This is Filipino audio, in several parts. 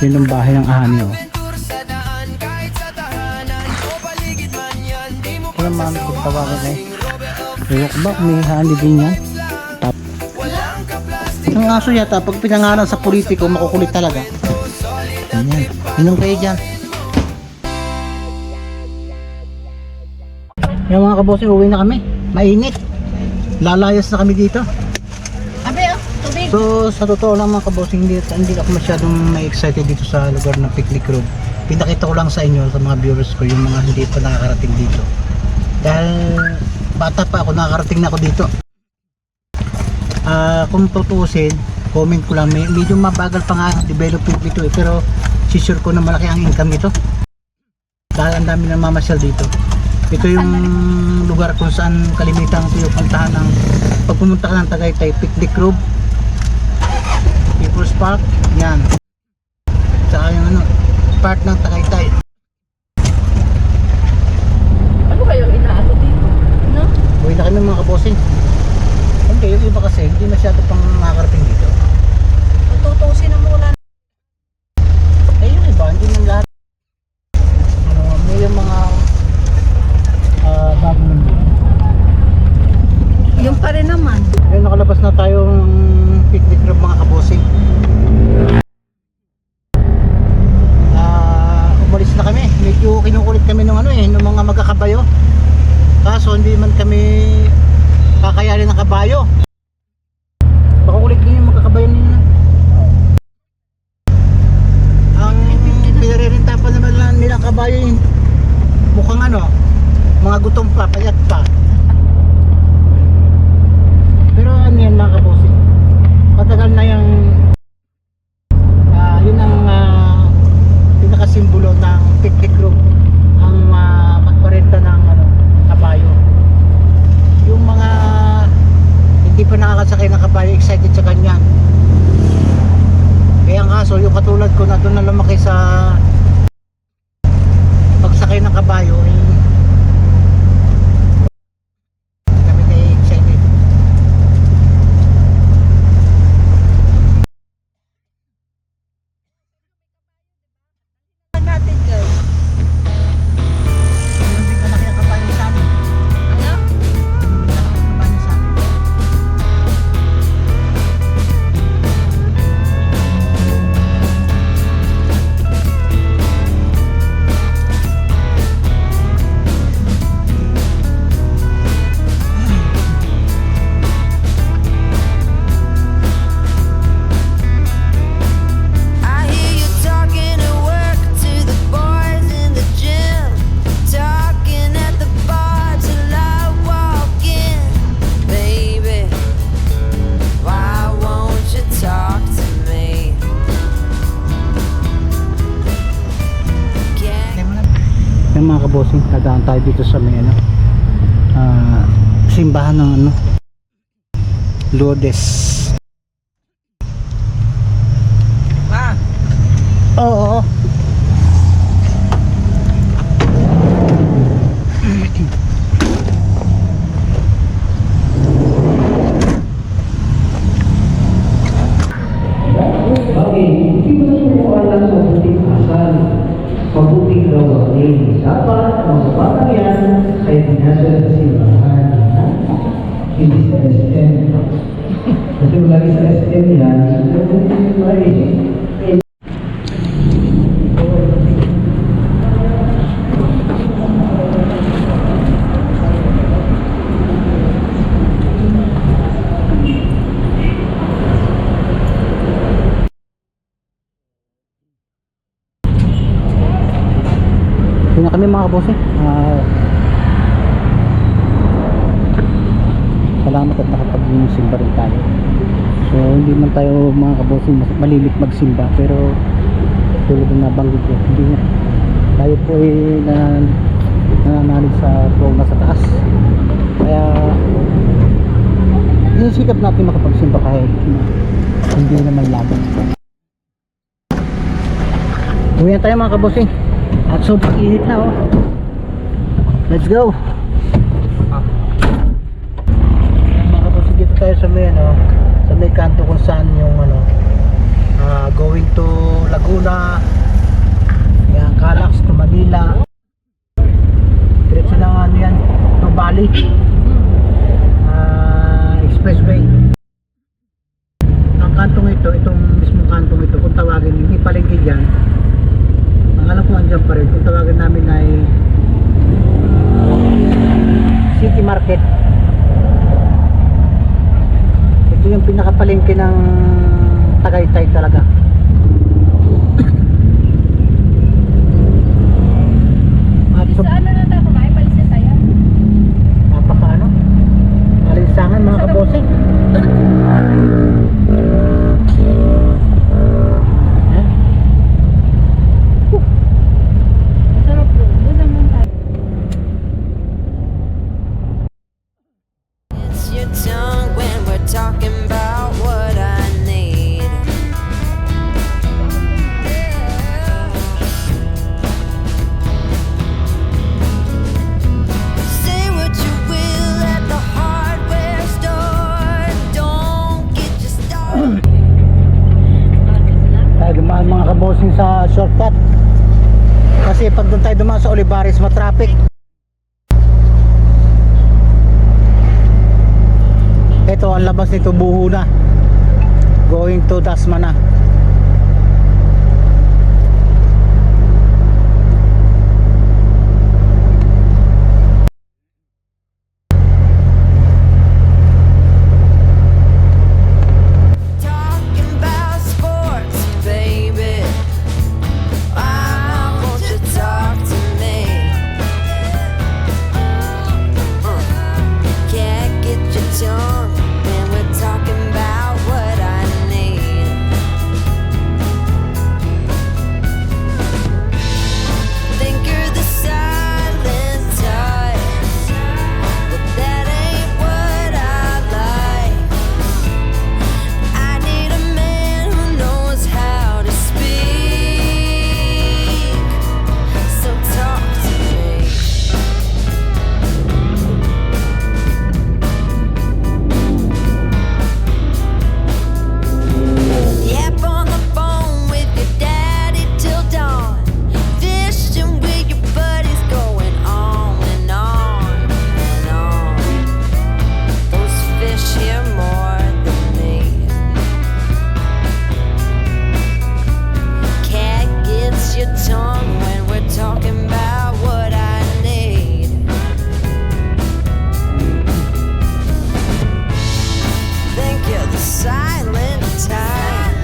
Yun ang bahay ng ahani, oh. Kaya mami ko tawagan eh. Ewan ko ba kung may hani din yan? Tap. Ang aso yata pag pinangalan sa politiko makukulit talaga. Ganyan. Inom kayo dyan. Yung mga kabosin, uwi na kami. Mainit. Lalayas na kami dito. So sa totoo lang mga kabosing, hindi ako masyadong na-excited dito sa lugar ng Picnic Road. Pinakita ko lang sa inyo, sa mga viewers ko, yung mga hindi pa nakakarating dito. Dahil bata pa ako, nakakarating na ako dito. Kung tutusin, comment ko lang, medyo mabagal pa nga ang development dito eh, pero sure ko na malaki ang income nito. Dahil ang dami ng mamasyal dito. Ito yung lugar kung saan kalimitang pinupuntahan ng pag pumunta ka ng Tagaytay, Picnic Road, People's Park, yan. Saka yung part ng Tagaytay. Ano kayo inaano dito? No? Uwi na kami mga kabosing. Hindi, yung iba kasi hindi masyado pang makakarating dito. Tutusin na muna. Eh yung iba, hindi man lahat. May yung mga bagong nandun. Yung pa rin naman. Ayun, nakalabas na tayo ng Picnic Road mga kabosing. Umalis na kami. Medyo kinukulit kami ng ng mga magkakabayo. Kaso hindi man kami kakayanin ng kabayo. Makukulit din yung magkakabayo nila. Ang pinarerenta pa naman nilang kabayo yung mukhang mga gutom pa, payat pa. Pero ano yan mga kabosing, matagal na yung yun ang pinakasimbolo ng Picnic Road, ang pagparenta ng kabayo. Yung mga hindi pa nakakasakay ng kabayo excited sa kanyan. Kaya ang kaso yung katulad ko na doon na lumaki sa pagsakay ng kabayo kami na excited. Natin guys. Hindi ka laki ang kabayo sa amin. Ano? Hindi ka laki ang kabayo sa amin. I hear you talking at work to the boys in the gym, talking at the bar till I walk in. Baby, why won't you talk to me? Yung mga kabosing, nadaan tayo dito sa may simbahan ng Lourdes. Ma. Oo. Okay, hindi mo sumuwala sa mabuting asal, mabuting gawain. Dapat ang mga bata yan ay dinasal sa simbahan. Hindi sa SM. Kasi lagi sa SM yan, Yun na kami mga kabosing. Salamat at nakapag-simba rin tayo. So hindi man tayo mga kabosing malilit magsimba, pero tulad ng nabanggit ko, hindi na tayo po ay nananalig sa throne na sa taas. Kaya inisikap natin makapagsimba kahit hindi naman laban. Uwi na tayo mga kabosing. At sobrang init na Let's go. Mga kabossing, dito tayo sa may sa may kanto kung saan yung going to Laguna, yan, Calax to Manila. Diretso lang yan to Bali. Expressway. Ang kantong ito, itong mismong kantong ito, kung tawagin, hindi palengke dyan. Ang alam ko andyan pa rin, kung tawagin namin ay City Market. Ito yung pinakapalengke ng Tagaytay talaga. At Sa ano na tayo kumain? Palisa tayo. napaka alinsangan mga kabosing. Sarap po. Doon naman tayo. It's your tongue when we're talking about what I need. Say what you will at the hardware store. Don't get you started. Tayo dumaan mga kabosing sa shortcut. Kasi pag doon tayo dumaan sa Olivares, matraffic. Ito ang labas nito, Buho na. Going to Dasma na. Talking about sports, baby. Why won't you talk to me? Can't get your tongue when we're talking about what I need. Think you're the silent type, but that ain't what I like. I need a man who knows how to speak. So talk to me. Yap on the phone with your daddy till dawn. Fishing with your buddies, going on and on and on. Those fish hear more than me. Cat gets your tongue when we're talking about what I need. Think you're the silent type.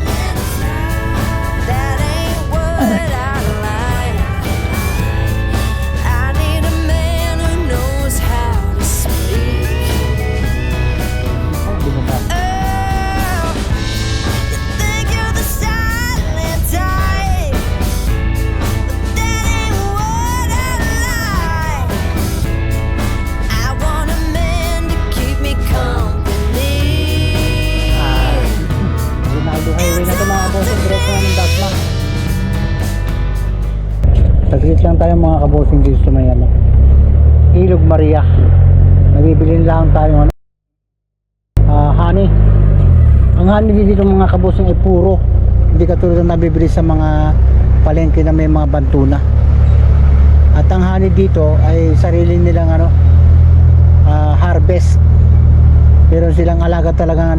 That ain't what I like. I need a man who knows how to speak. Oh, you think you're the silent type, but that ain't what I like. I want a man to keep me company. Rinaldo Highway na ito mga kabosing, diretso ng Dasma. Saglit lang tayo mga kabosing dito sa may Ilog Maria. Nabibili lang tayo honey. Ang honey dito mga kabosing ay puro, hindi katulad ng nabibili sa mga palengke na may mga bantuna. At ang honey dito ay sarili nilang harvest. Meron silang alaga talagang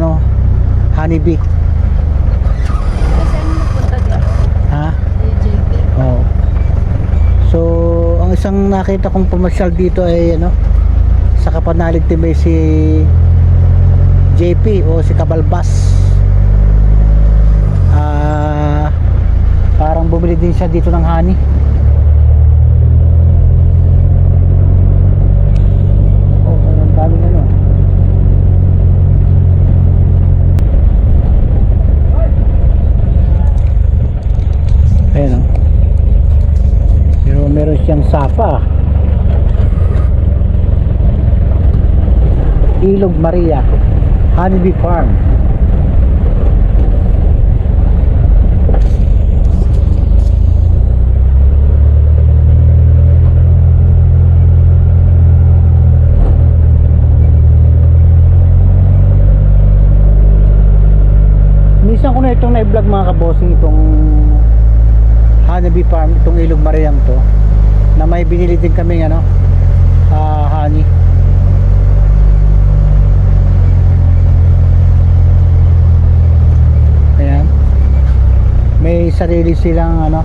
honey bee. Kasi ano napunta dito? Ha? JP. Oo. So, ang isang nakita kong pumasyal dito ay sa Kapanalig Timay si JP o si Kabalbas. Parang bumili din siya dito ng honey. Oh, ang daming ayan pero meron siyang sapa. Ilog Maria Honeybee Farm. minsan ko na itong na-vlog mga kabossing, itong Honeybee Farm, itong Ilog Mariam to, na may binili din kami ano, honey. Ayan, may sarili silang ano,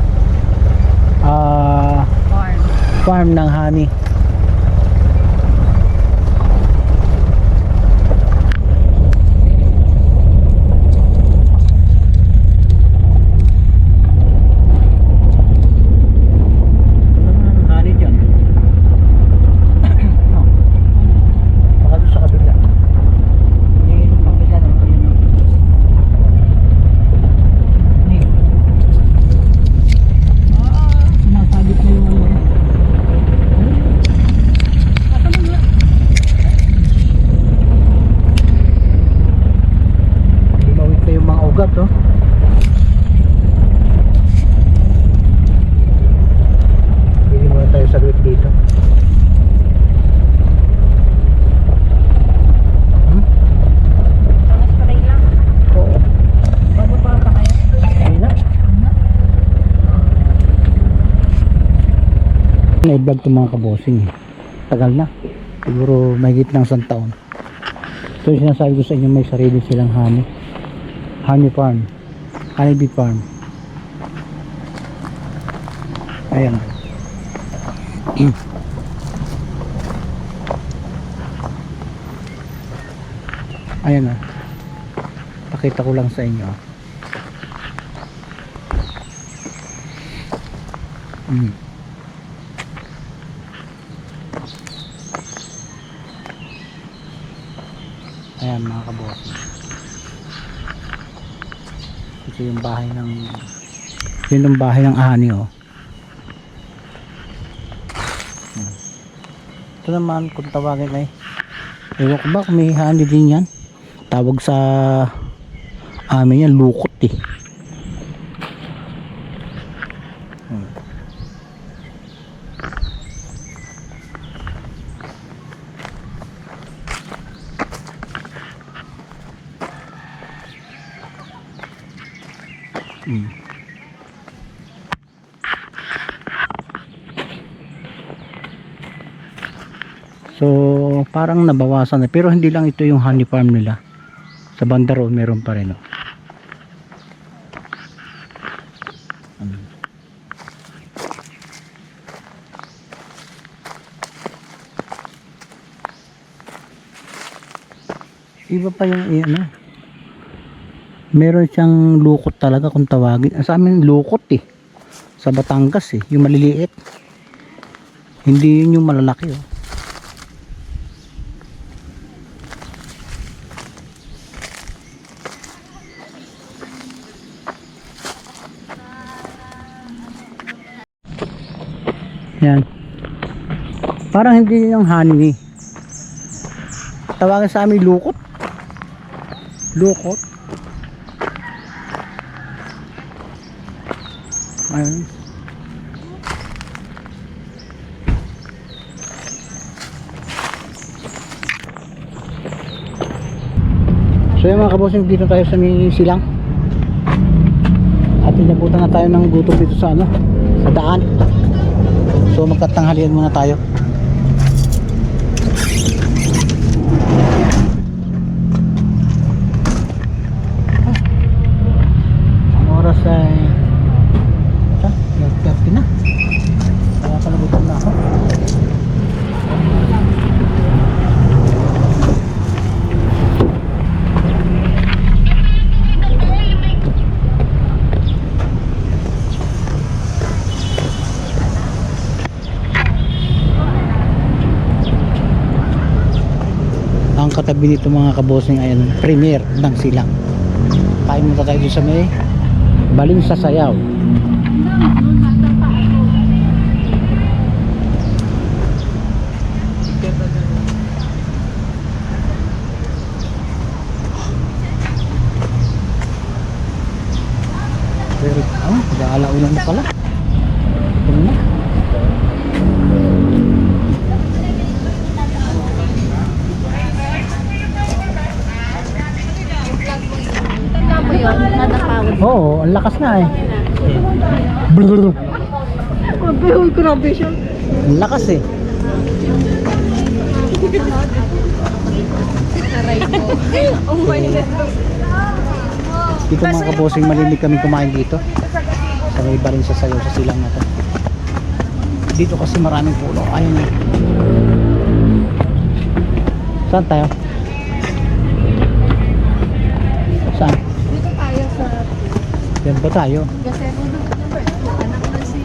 farm ng honey. Na-vlog to mga kabossing, tagal na, siguro mahigit ng 1 taon. So yung sinasabi ko sa inyo, may sarili silang honey farm, honeybee farm. Ayan. Ayan na, pakita ko lang sa inyo. Ayan mga kaboss, ito yung bahay ng, yun yung bahay ng ahani oh. Ito naman kung tawagin ay, ewan ko ba kung may honey din yan, tawag sa amin yan lukot eh. So parang nabawasan na, pero hindi lang ito yung honey farm nila, sa banda roon meron pa rin oh. Iba pa yung ano, meron siyang lukot talaga kung tawagin. Sa amin lukot eh, sa Batangas eh, yung maliliit, hindi yun yung malalaki oh. Yan, parang hindi yung honey, tawagin sa amin lukot. Ayun. So yung mga kabossing, dito tayo sa may silang at inabutan na tayo ng gutom dito sa ano, sa daan. So magkatanghalian muna tayo. Ang oras ay na. Kaya pala gutom na ako. Ang katabi nito mga kabossing ay premier ng silang. Kain muna tayo sa may Baling sa Sayaw. Alauna na pala. Ito na. Tanda mo yun? lakas na eh. Grabe siya. Ang lakas eh. Aray ko. Oh my God. Dito mga kabosing, malimig kami kumain dito. Sa may iba rin sa sayo sa silang na to. Dito kasi maraming puno. Ayun na. Saan tayo? Saan? Dito tayo sa Diyan ba tayo? Gasero na. Anak na si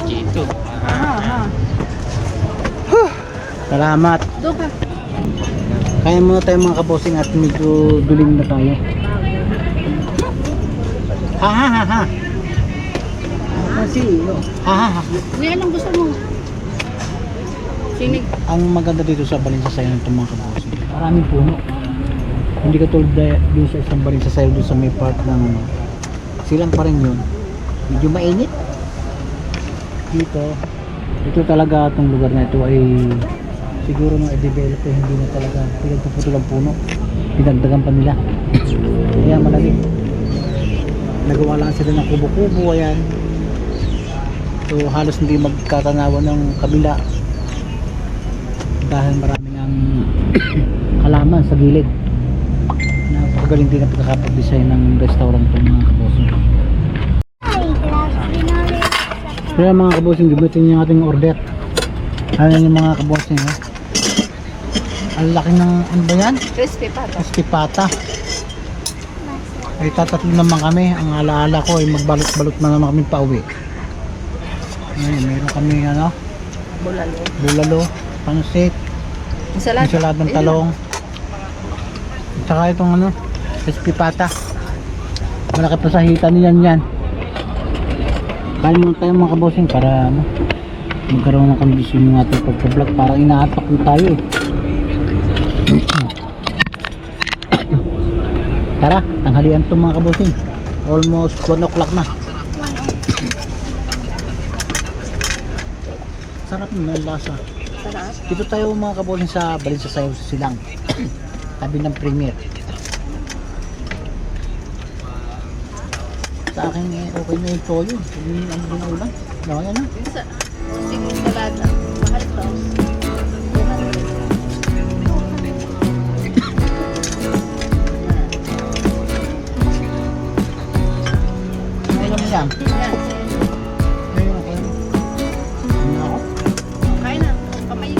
Chito. Ha. Salamat. Doon ka. Kaya muna tayo mga kabosing at medyo dulim na tayo. Ha ha ha ha. Kasi ha ha ha. Hindi, anong gusto mo? Sinig. Ang maganda dito sa Balinsasayaw nito mga kabosing, maraming puno. Hindi katulad dun sa isang Balinsasayaw dun sa may part ng silang pa rin yun. Medyo mainit. Dito talaga itong lugar na ito ay siguro nung i-develop eh, hindi na talaga pinagpuputol ang puno. Pinagdagan pa nila. Kaya malaki. Nagawa lang sila ng kubo-kubo, ayan. So halos hindi magkatanawan ng kabila dahil maraming ang halaman sa gilid. Napakagaling din ang pagkakapag-design ng restaurant itong mga kabosing. Kaya mga kabosing, gibutin yung ating order. Ano yung mga kabosing ha? Ang laki ng ano ba yan? Crispy pa to. Crispy pata. Ay tatatlo naman kami. Ang alaala ko ay magbalot-balot na naman kami pauwi. Ngayon, meron kami ano, Bulalo. bulalo, pansit, ensaladang talong. At saka itong ano, crispy pata. Malaki pa sa hita niyan yan. Kain muna tayo mga kabosing para ano, magkaroon ng kondisyon yung ating pagka-vlog. Parang inaapak na tayo eh. Tara, tanghalian to mga kabosing. Almost 1 o'clock na. Sarap na lasa. Sarap. Dito tayo mga kabosing sa Balinsasayaw sa Silang. Tabi ng Premier. Sa akin eh, okay na yung toyo. Hindi ano din ang ulan. No, yan na. Sa salada. Mahal to. Ngayon mo yan. Yan. Ngayon ako. Ano ako? Kain na. Kamay.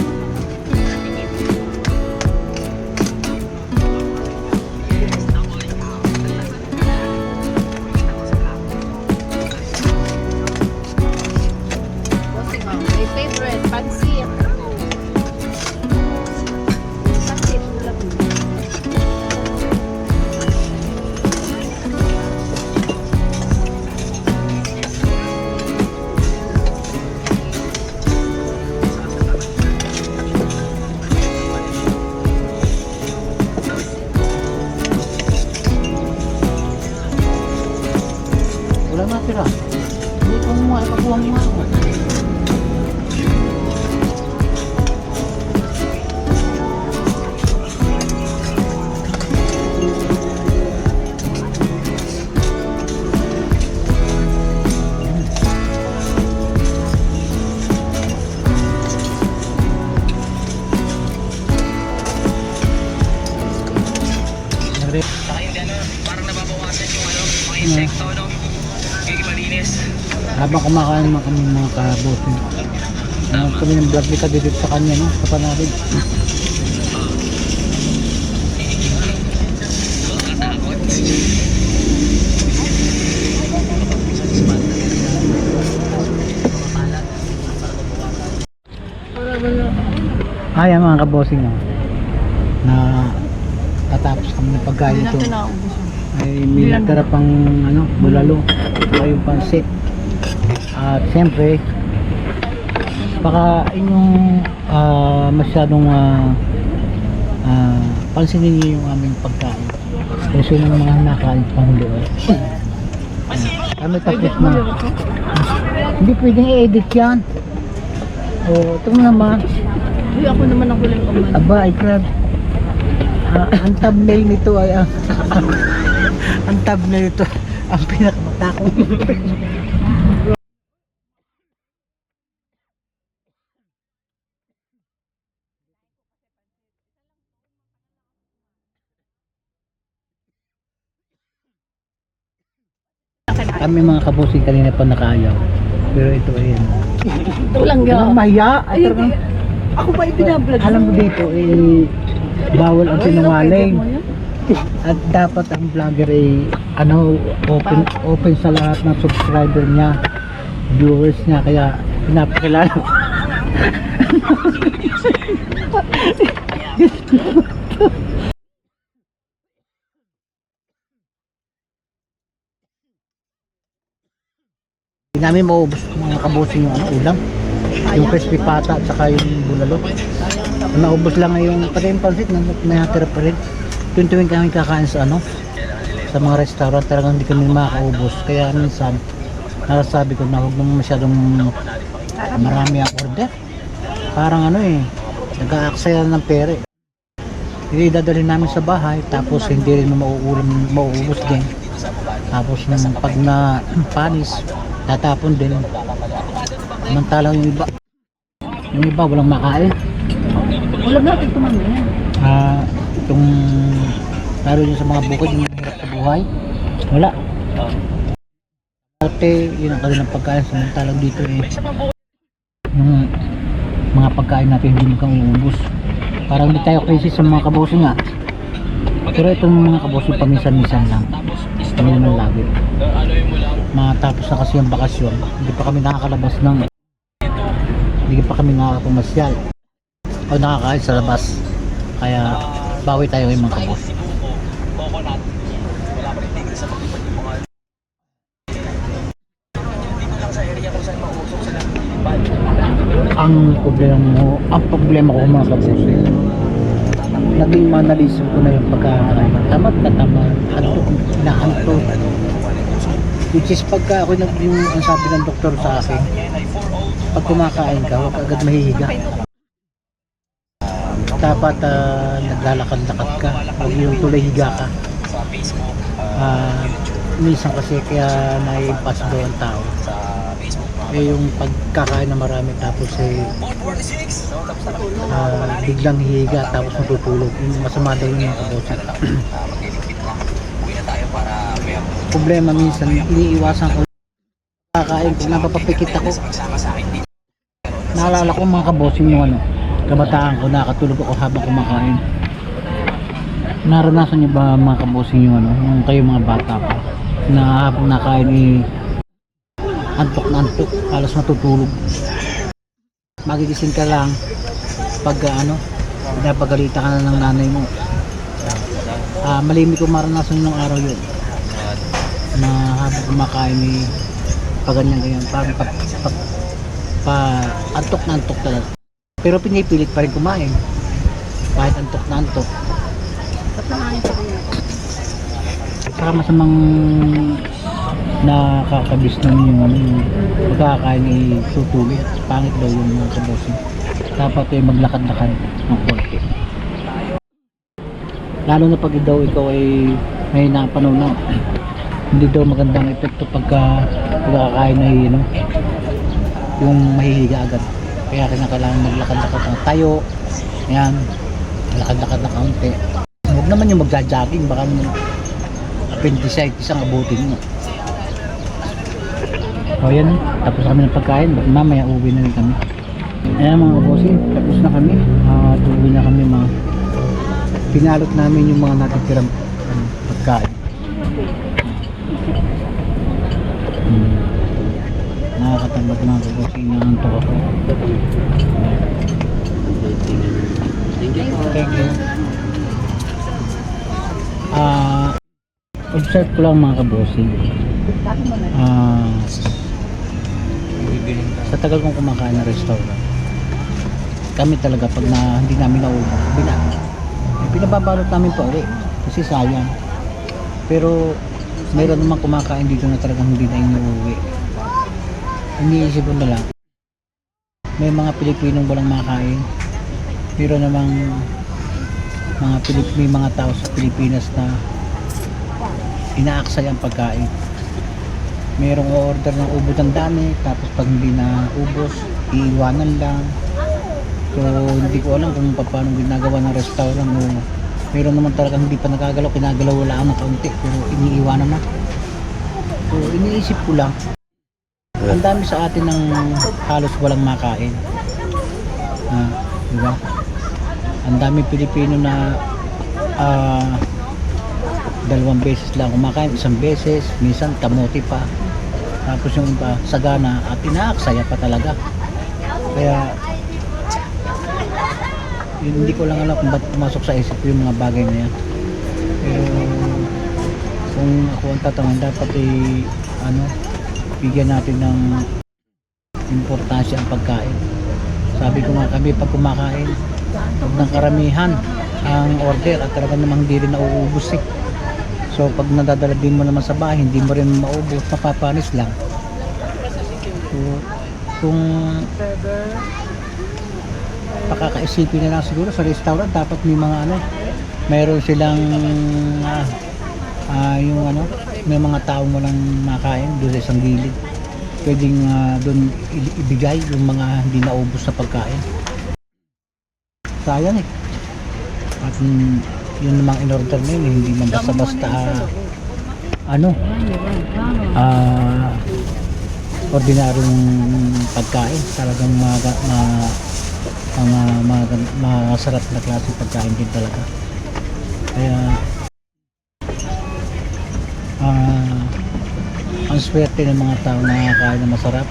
My favorite, pansit. Pansit. Wala na tira. Hindi ko mga ikakuha mo ako. Saka yung ano, parang nababawasan yung ano, mga insekto, no? Yung malinis. Habang kumakain naman kami mga kabosin. Kami ng vlog nito dito sa kanya, no? Sa Panabig. Katakot. Ayan mga kabosing, no? Na tatapos kami ng pagkain ito. Ay may natara pang ano, bulalo, ay yung pansit. At siyempre baka inyong masyadong pansinin niyo yung aming pagkain. Kasi yung mga nakain pang doon. Kami tapos na. Hindi pwedeng i-edit yan. O, ito mo naman. Uy, ako naman ang huling uman. Aba, ay crap. Ang thumbnail nito ay ang thumbnail nito Ang pinakamatakong. Kami mga kabusing kanina pa nakaayaw. Pero ito ayun. Ito lang Walang mahiya. Ay, talagang, Ako ba ibinablog? alam mo dito bawal ang sinungaling. At dapat ang vlogger open sa lahat ng subscriber niya, viewers niya, kaya pinapakilala ko. Hindi namin maubos mga kabusing yung ulam. Yung crispy pata at saka yung bulalo. Naubos lang yung pati yung pansit na natira pa rin. Tuwing kami kakain sa sa mga restaurant, talagang hindi kami makakaubos. Kaya minsan nasasabi ko na huwag naman masyadong marami ang order. Parang nag-aaksaya ng pera. Hindi dadalhin namin sa bahay, tapos hindi rin mauubos din. Tapos nung pag na panis, tatapon din. Samantalang yung iba walang makain. Wala natin tumamaya. Itong lalo yun sa mga bukid yung hirap sa buhay, wala. Dati yun ang kanilang pagkain, samantalang dito yung mga pagkain natin hindi mo kang uubos. Parang hindi tayo crazy sa mga kabusing nga. Pero itong mga kabusing paminsan-minsan lang, hindi naman lagi. Matapos na kasi yung bakasyon, hindi pa kami nakakalabas hindi pa kami nakakapamasyal o nakakain sa labas, kaya bawi tayo yung mga kabus. Ang problema ko mga kabus, naging manalisip ko na yung pagkakain. Tamad na tamad, hantok, which is pagka ako ang sabi ng doktor sa akin, pag kumakain ka, huwag agad mahihiga. Dapat naglalakad-lakad ka, huwag yung tuloy higa ka. Minsan kasi kaya nai-impass daw ang tao, yung pagkakain na marami tapos biglang hihiga tapos matutulog, yung masama daw yung mga kabosa. Problema minsan, iniiwasan ko kakain ko, napapapikit ako. Naalala ko mga kabosing yung kabataan ko, nakatulog ako habang kumakain. Naranasan niyo ba mga kabosing yung yung kayo mga bata pa, na habang nakain antok na antok, halos matutulog. Magigising ka lang pag pinapagalitan ka na ng nanay mo. Malimit ko maranasan yung araw yun, na habang kumakain ganyan parang antok na antok talaga, pero pinipilit pa rin kumain kahit antok na antok. Saka masamang nakakabis naman yung pagkakain tutulog. Pangit daw yung mga kabosing. Dapat maglakad-lakad ng konti, lalo na pag daw ikaw ay may napanunaw. Hindi daw magandang epekto pagka pagkakain ay yung mahihiga agad. Kaya kailangan maglakad-lakad ng tayo, yan, lakad-lakad na kaunti. Huwag naman yung magja-jogging, baka appendicitis ang abutin mo. O yan, tapos kami ng pagkain, mamaya uwi na rin kami. Ayan mga kabosing, tapos na kami, uwi na kami. Pinalot namin yung mga natitirang pagkain. Nakakatamad mga kabosing, nangantok ako. Thank you. Observe ko lang mga kabosing, sa tagal kong kumakain na restaurant, kami talaga pag hindi namin naubos, pinababalot namin pa uwi kasi sayang. Pero meron naman kumakain dito na talagang hindi na inuuwi. Iniisip ko na lang, may mga Pilipinong walang makain, pero namang may mga tao sa Pilipinas na inaaksay ang pagkain. merong order ng ubos ng dami, tapos pag hindi na ubos, iiwanan lang. So hindi ko alam kung paano ginagawa ng restaurant o meron naman talagang hindi pa nagagalaw, kinagalaw lang ng kaunti pero iniiwanan na. So iniisip ko lang, ang dami sa atin ng halos walang makain. Diba? Ang dami Pilipino na 2 beses lang kumakain, 1 beses, minsan kamote pa. Tapos yung iba sagana at inaaksaya pa talaga. Kaya hindi ko lang alam kung ba't pumasok sa isip ko yung mga bagay na yan. Pero kung ako ang tatangan, dapat bigyan natin ng importansya ang pagkain. Sabi ko nga, kami pag kumakain, huwag ng karamihan ang order at talaga namang hindi rin nauubos eh. So pag nadadala din mo naman sa bahay, hindi mo rin maubos, mapapanis lang. So kung pakakaisipin na lang siguro sa restaurant, dapat may mga mayroon silang may mga taong walang makain doon sa isang gilid. Pwedeng doon ibigay yung mga hindi naubos na pagkain. Sayang eh. At yun namang in-order mo yun, hindi man basta-basta ordinaryong pagkain. Talagang masarap na klase pagkain din talaga. Kaya ang swerte ng mga tao na nakakain na masarap,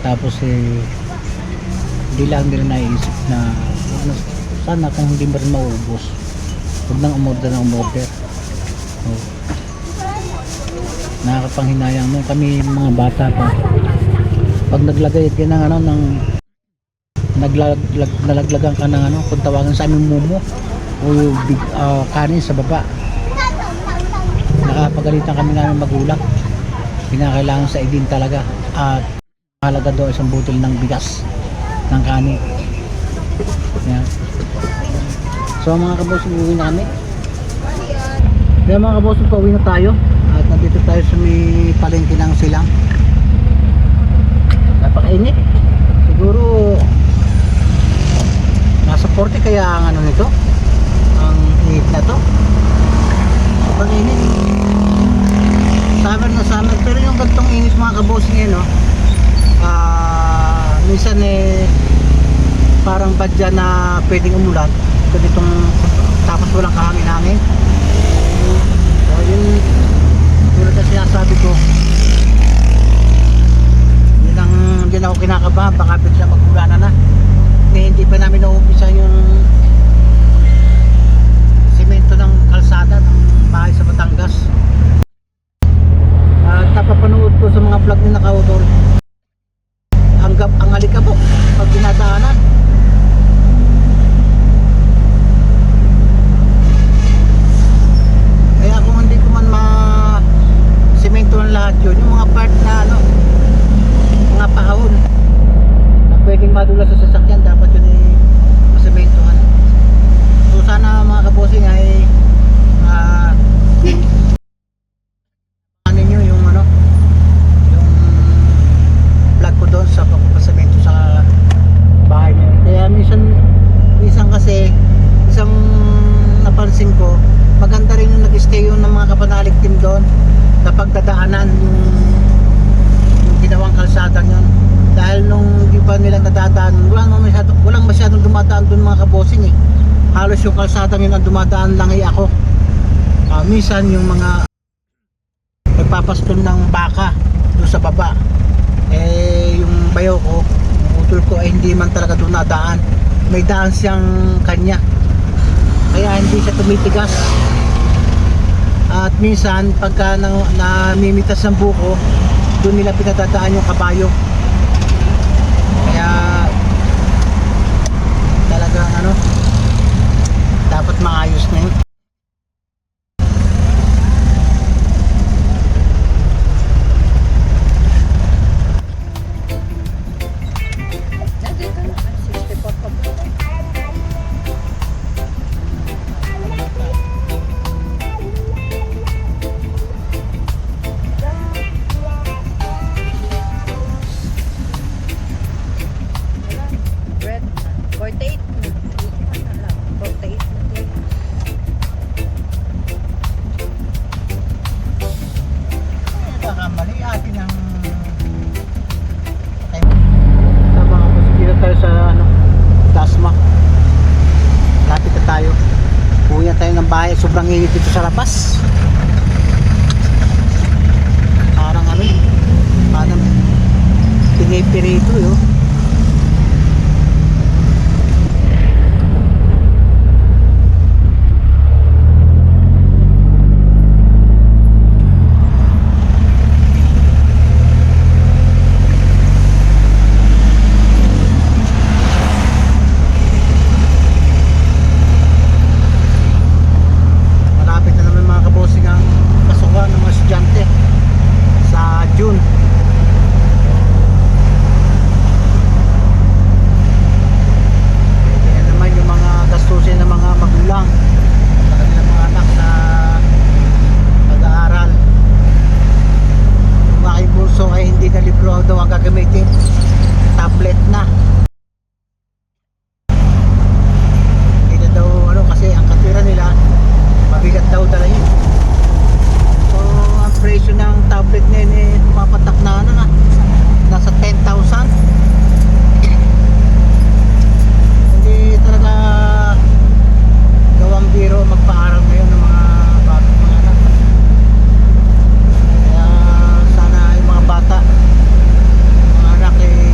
tapos hindi lang nila naiisip na sana kung hindi mo rin maubos, huwag nang umorder ng umorder. Nakakapanghinayang nung kami mga bata pa, pag naglagay ka ng nalaglagan ka ng kung tawagan sa aming mumo o big kanin sa baba, nakapagalitan kami namin magulang. Kinakailangan sa idin talaga at mahalaga daw isang botol ng bigas ng kanin. Yan. So mga kaboss, uuwi na kami. Kaya mga kaboss, pauwi na tayo at nandito tayo sa may palengke ng silang. Napakainit. Siguro nasa 40 kaya ang nito, ang init na to. Sobrang init. Summer na summer, pero yung gantong inis mga kaboss niya, minsan parang badya na pwedeng umulan ganitong, tapos walang kahangin-hangin. So yun, tulad na sinasabi ko, yun ako kinakabahan, baka bigla mag-ulanan na. Hindi pa namin naumpisa yung simento ng kalsada ng bahay sa Batangas. At napapanood ko sa mga vlog ni Nakautol, ang alikabok pag dinadaanan. Kaya kung hindi ko man ma-simento ang lahat yun, yung mga part na mga pahon na pwedeng madulas sa sasakyan, dapat yun masimentohan. So sana mga kabosing ay sa pagpapasamento sa bahay niya. Kaya minsan kasi isang napansin ko, maganda rin yung nag-stay yung ng mga kapanalig team doon na pagdadaanan yung ginawang kalsada yun. Dahil nung di pa nila nadadaan, walang masyadong dumadaan doon mga kabosing eh. Halos yung kalsada yun ang dumadaan lang ako. Minsan yung mga nagpapastol ng baka doon sa baba, yung bayo ko, utol ko ay hindi man talaga doon nadaan. May daan siyang kanya, kaya hindi siya tumitigas. At minsan pagka namimitas ng buko, doon nila pinadadaan yung kabayo. Kaya talagang dapat maayos na yun. 48. 48. Nagkakamali atin ang tama ako, dito tayo sa ano, Dasma. Lapit na tayo. Uwi na tayo ng bahay, sobrang init dito sa labas. Parang ano, parang pinipirito yun. Malapit na naman mga kabosing ang pasukan ng mga estudyante sa June. Yan naman yung mga gastusin ng mga magulang sa kanilang mga anak sa pag-aaral. Yung aking bunso ay hindi na libro daw ang gagamitin, tablet na. Hindi na daw ano, kasi ang katwira nila mabigat daw dalahin. So ang presyo ng tablet na yun eh pumapatak na ano na, nasa 10,000. Hindi talaga gawang biro magpaaral ngayon ng mga batang mga anak. Kaya sana yung mga bata, mga anak eh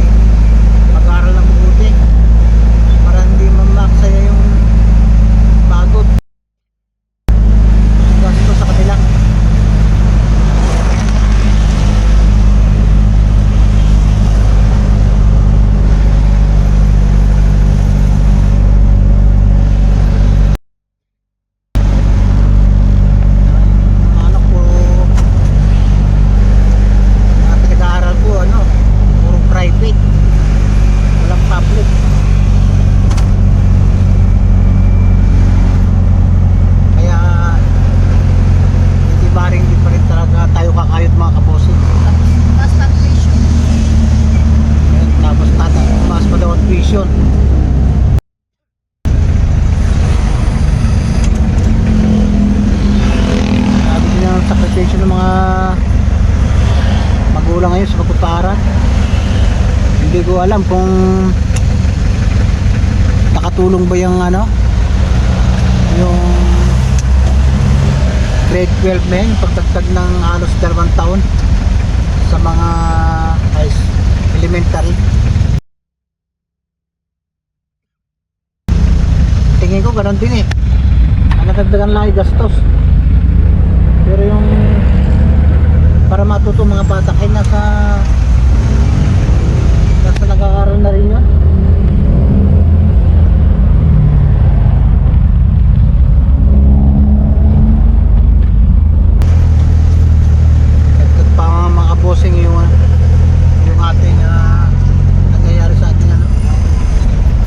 mag-aaral ng mabuti para hindi mamaksaya yung pagod gasto sa kanila. Mga anak ko, mga pinag-aaral ko ano, puro private, walang public. Kaya hindi pa rin talaga tayo kakayot mga kabosing. Mas tuition. Ayun, tapos mas pa daw ang tuition. Sabi din ang sakripisyo ng mga magulang ngayon sa pagpapaaral. Hindi ko alam kung nakatulong ba yung ano, yung grade 12 na yun, pagtagtag ng halos 2 taon sa mga elementary. Tingin ko ganun din eh, ang natagdagan lang ay gastos, pero yung para matuto mga bata ay nasa nag-aaral na rin yun. Pa mga bossing yung ating nangyayari sa ating ano,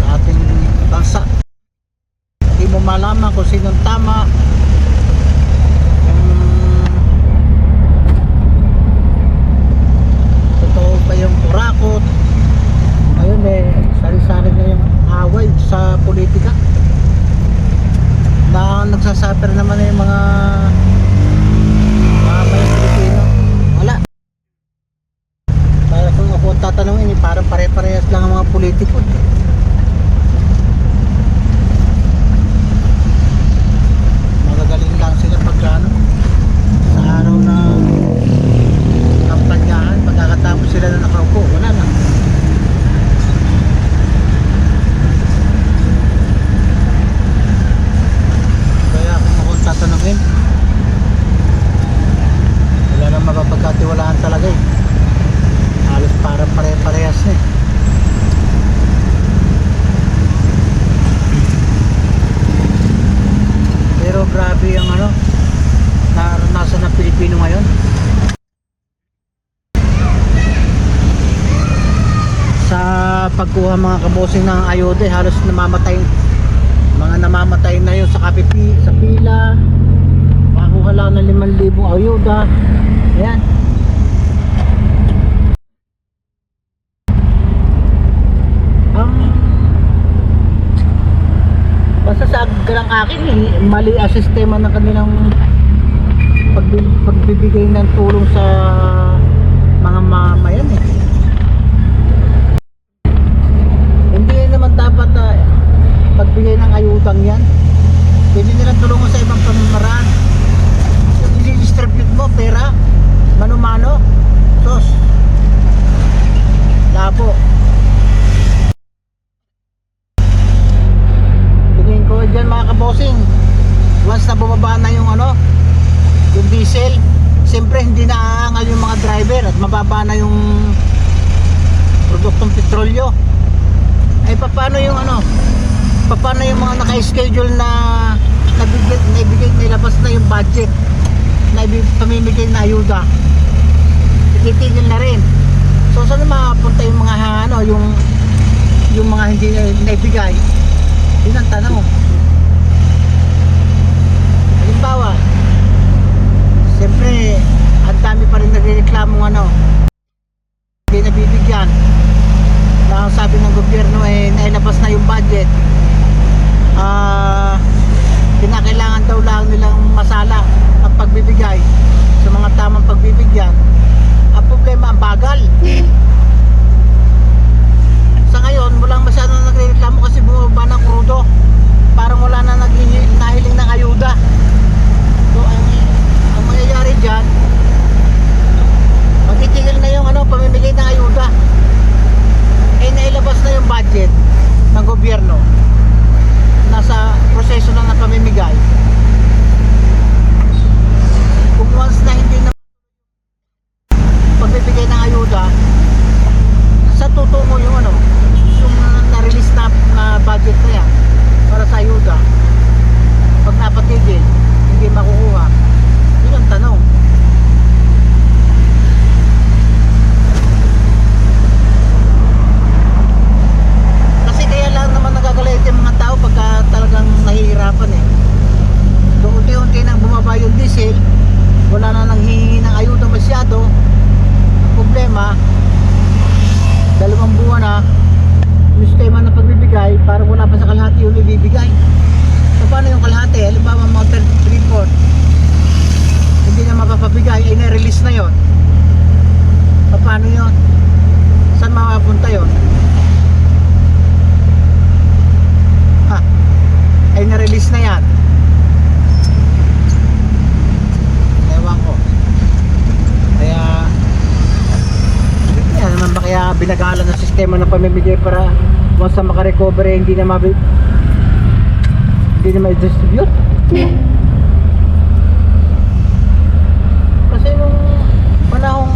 sa ating bansa. Hindi mo malaman kung sinong tama, kung totoo ba yung kurakot. Ayun eh, sari-sari na yung away sa politika na nagsasuffer naman na yung mga may Pilipino. Wala. Para kung ako tatanungin, parang pare-parehas lang ang mga politiko. Magagaling lang sila pagkano sa araw na kampanyahan, pagkakatapos sila na nakaupo, wala na. Kaya kung ako tatanungin, wala nang mapapagkatiwalaan talaga eh. Halos parang pare-parehas na eh. Pero grabe ang ano, naranasan ng Pilipino ngayon. Sa pagkuha mga kabosing ng ayuda, halos namamatay, mga namamatay na yun sa kapipi, sa pila. Makakuha lang ng 5,000 ayuda. Ayan. Ang silang akin eh. Mali ang sistema ng kanilang pagbibigay ng tulong sa mga mamayan eh. Hindi naman dapat pagbigay ng ayudang yan. Pwede nilang tulungan sa ibang pamamaraan. Yung i-distribute mo pera mano-mano, sos labo. Tingin ko dyan mga kabosing, once na bumaba na yung yung diesel, siyempre hindi na aangal yung mga driver at mababa na yung produktong petrolyo. Ay paano yung paano yung mga naka-schedule na naibigay, nilabas na yung budget na pamimigay na ayuda, titigil na rin. So saan mapunta yung mga yung mga hindi naibigay? Yun ang tanong. Halimbawa, siyempre ang dami pa rin nagreklamo hindi nabibigyan. Na sabi ng gobyerno nailabas na yung budget. Kinakailangan daw lang nilang masala ang pagbibigay sa mga tamang pagbibigyan. Ang problema, ang bagal. Sa ngayon, walang masyadong nagreklamo kasi bumaba ng krudo. Parang wala na nahiling ng ayuda. So, ang mangyayari dyan, magtitigil na yung pamimigay ng ayuda. Nailabas na yung budget ng gobyerno. Nasa proseso na ng pamimigay. Kung once na hindi na pagbibigay ng ayuda, sa tutungo yung yung na-release na budget na yan para sa ayuda, pag napatigil hindi makukuha. Yun ang tanong. Kasi kaya lang naman nagagalit yung mga tao pagka talagang nahihirapan eh. So unti-unti nang bumaba yung diesel, wala na nang hihingi ng ayuda masyado. Problema, 2 buwan na yung sistema na pagbibigay, parang wala pa sa kalahati yung ibibigay. So paano yung kalahati? Halimbawa mga 3/4 hindi na mapapabigay, ay na-release na yon. Paano yon? Saan mapapunta yon? Ay na-release na yan. Ewan ko. Kaya naman ba kaya binagalan ng sistema ng pamimigay para once na makarecover hindi na ma-distribute? Kasi nung panahong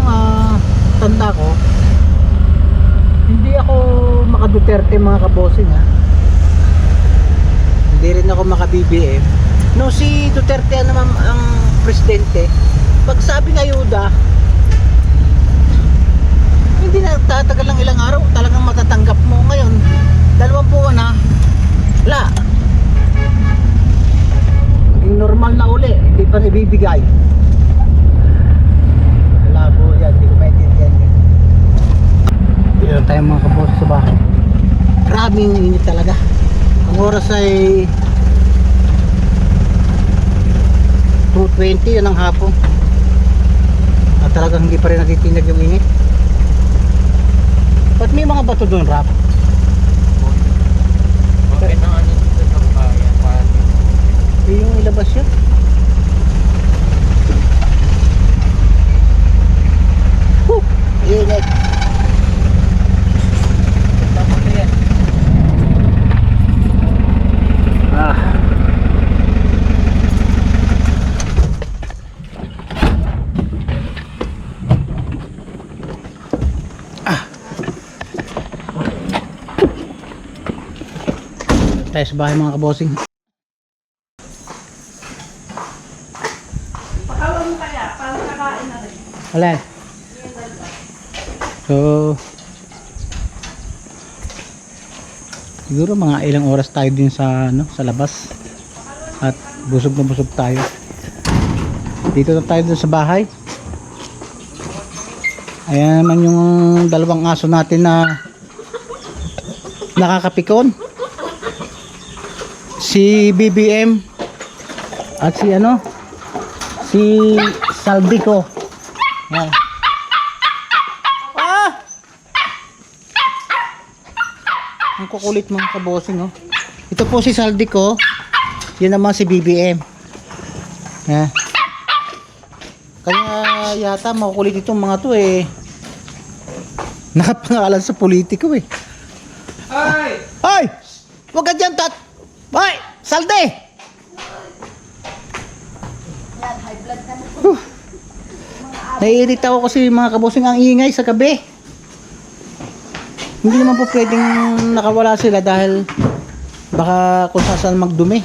tanda ko, hindi ako maka-Duterte mga kabosing hindi rin ako maka-BBM. No, si Duterte naman ang presidente, pag sabing ayuda, hindi na tatagal lang ilang araw, talagang matatanggap mo. Ngayon 2 buwan na wala, naging normal na uli, hindi pa ibibigay. Labo yan, hindi ko maintindihan yan. Dito tayo mga kabos sa bahay. Grabing init talaga. Ang oras ay 2:20 yan ang hapon at talagang hindi pa rin natitinag yung init. Ba't may mga bato doon, Rap? Bakit ang dito sa bayan? Yung ilabas yun. Init. Tapos na yan. Tayo sa bahay mga kabosing. Pakawan mo kaya, para kakain na rin. Alin? So siguro mga ilang oras tayo din sa sa labas at busog na busog tayo. Dito na tayo dun sa bahay. Ayan naman yung 2 aso natin na nakakapikon. si BBM at si ano, si Saldico. Yan. Ah! Ang kukulit mga kabosing, oh. Ito po si Saldico. Yan naman si BBM. Yan. Kaya yata makukulit itong mga to eh. Nakapangalan sa politiko eh. Ay! Ay! Huwag ka dyan, tat! Ay! Salde! Naiirita ako kasi mga kabosing ang ingay sa gabi. Hindi naman po pwedeng nakawala sila dahil baka kung saan magdumi.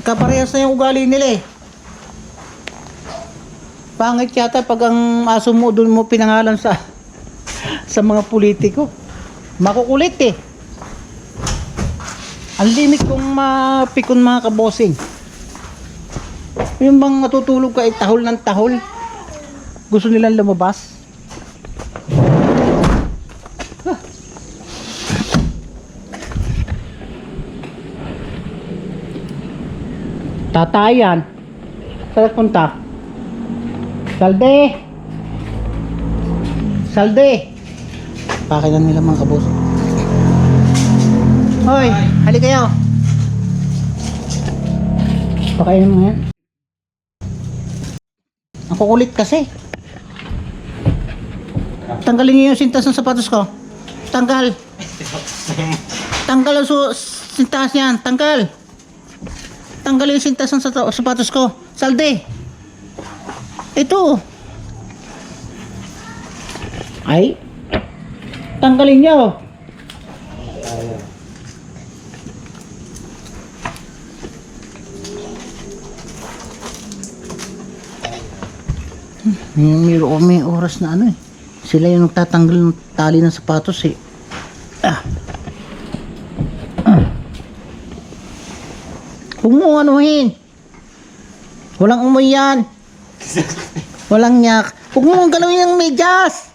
Kaparehas na yung ugali nila eh. Pangit yata pag ang aso mo doon mo pinangalan sa mga politiko. Makukulit eh. Ang limit kong mapikon mga kabosing. Yung bang natutulog ka tahol ng tahol. Gusto nilang lumabas. Tatayan. Saan punta? Salde! Salde! Pakilan nila mga kabos. Hoy! Hali kayo! Pakainin mo yan. Ang kukulit kasi. Tanggalin niyo yung sintas ng sapatos ko. Tanggal! Tanggal ang sintas yan. Tanggal! Tanggalin yung sintas ng sapatos ko. Salde! Ito. Ay. Tanggalin niyo. May oras na ano eh. Sila yung nagtatanggal ng tali ng sapatos eh. Huwag mo anuhin. Walang umoy yan. Walang nyak. Huwag mo galawin yung medyas.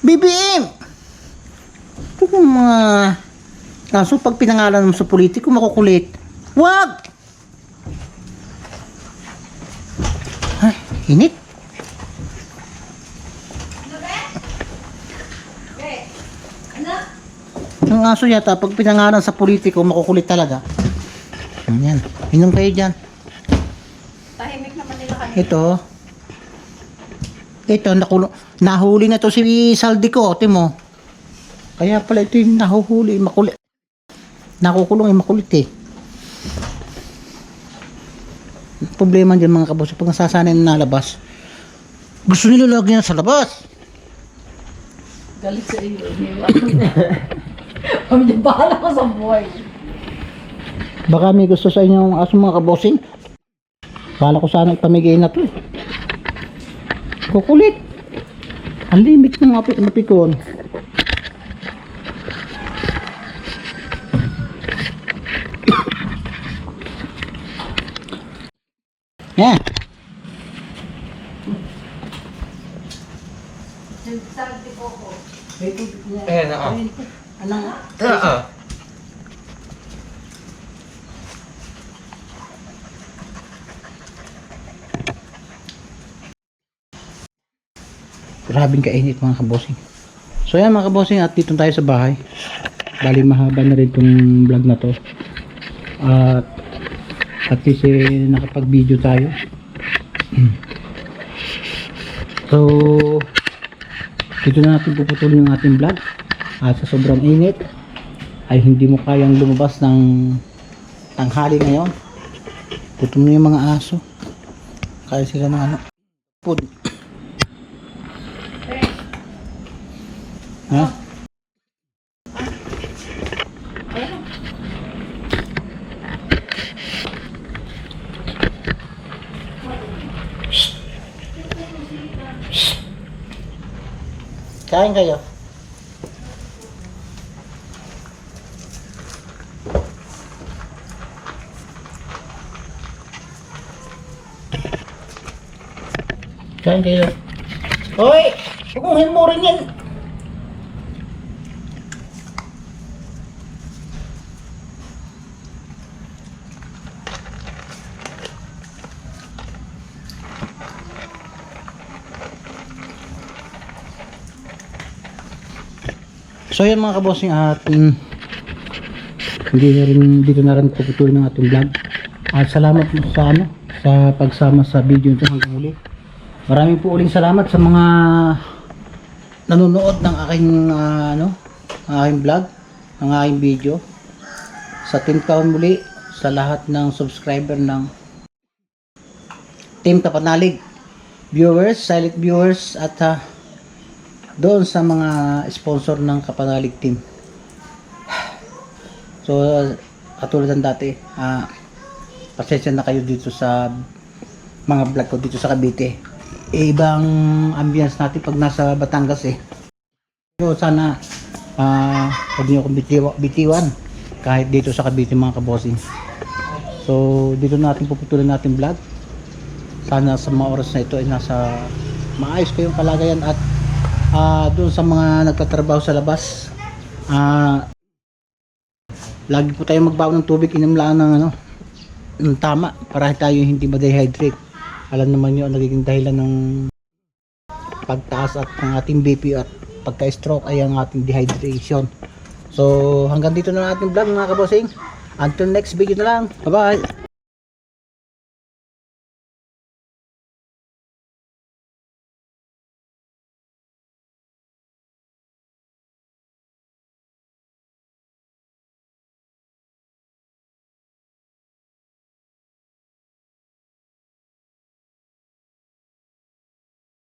BBM. Huwag mo mga... Kaso pag pinangalan mo sa politiko, makukulit. Huwag! Ay, init. Ang aso yata, pag pinangalan sa politiko, makukulit talaga. Yan. Inom kayo dyan. Tahimik naman nila kanina. Ito, nahuli na to si Saldico, mo. Kaya pala ito yung nahuhuli, makulit. Nakukulong, makulit eh. Problema dyan mga kabos, pag nasasanay na nalabas, gusto nila lagi na sa labas. Galit sa iyo. Hindi bahala ka sa buhay. Baka may gusto sa inyo aso mga kabosing. Bala ko sana ipamigay na to. Kukulit. Ang limit ng mapikon. Yeah. Ayan na ako. Anong? Grabing kainit mga kabosing. So yan mga kabosing, at dito tayo sa bahay. Bali mahaba na rin itong vlog na to. At least nakapag video tayo. So dito na natin puputulin yung ating vlog. At sa sobrang init ay hindi mo kayang lumabas ng tanghali ngayon. Gutom na yung mga aso. Kaya sila ng ano, food. Ha? Kain kayo. Kain kayo. Hoy! Huwag mong hilmurin yan. So yan mga kabossing, at dito na rin puputulin ng ating vlog. At salamat sa sa pagsama sa video ito hanggang huli. Maraming po uling salamat sa mga nanonood ng aking aking vlog, ng aking video. Sa Team Kaon muli, sa lahat ng subscriber ng Team Kapanalig viewers, silent viewers, at doon sa mga sponsor ng Kapanalig team. So katulad ng dati, pasensya na kayo dito sa mga vlog ko dito sa Cavite. Ibang ambience natin pag nasa Batangas So sana huwag niyo akong bitiwan kahit dito sa Cavite mga kabossing. So dito natin puputulan natin vlog. Sana sa mga oras na ito ay nasa maayos kayong kalagayan, at doon sa mga nagtatrabaho sa labas, lagi po tayo magbawa ng tubig, inom lang ng tama para tayo hindi ma-dehydrate. Alam naman nyo ang nagiging dahilan ng pagtaas at ng ating BP at pagka-stroke ay ang ating dehydration. So hanggang dito na ating vlog mga kabossing. Until next video na lang. Bye bye.